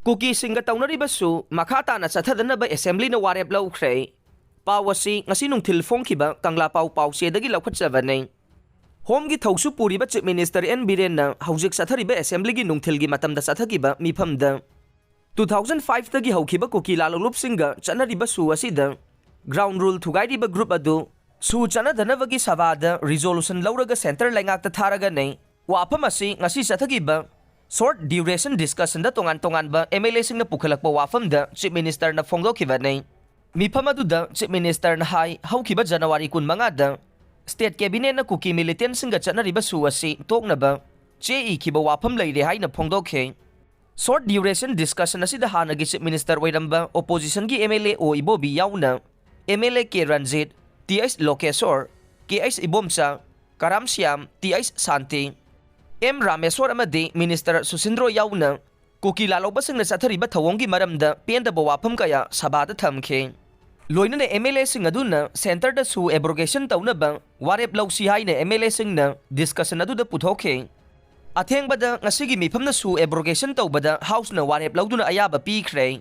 Kuki singa taunaribasu makata na sathadanaba assembly na warep laukhre. Pawasi ngasi nung tilfongkiba kangla pau sedagi laukhatsavanay. Home gi thausu puriba Chief Minister N Biren na haujik sathariba assembly gi nung tilgi matamda sathakiba mifamda. 2005 tagi haukiba kuki lalulup singa chanariba su asida. Ground rule thugairiba group adu su chanadanavagi savada resolution lauraga center laingakta tharaga nei. Wapam asi ngasi sathakiba short duration discussion da tongan ba MLA sing na pukhalakpa wafam da Chief Minister na phongdokiba nei. Mifam aduda Chief Minister na hai haukiba January 15 da State Cabinet na kuki militant singa chanariba suwasi toknaba chei kiba wafam leire hai na phongdokhe. Short duration discussion asida hanagi Chief Minister oiramba opposition gi MLA o Ibobi yauna MLA K Ranjit, TS Lokesor, KS Ibomsa, Karam Siam, TS Santi, M Rameswar amadi Minister Susindro yauna kuki lalaw basang na sathariba thawonggi maramda pendaba wafam kaya sabada thamkhe. Loina na MLA sing aduna center da su abrogation taunaba warep lausi hai na MLA sing na discussion adu da puthokhe. Atheng bada ngasigi mifam na su abrogation taubada house na warep lauduna ayaba pikhre.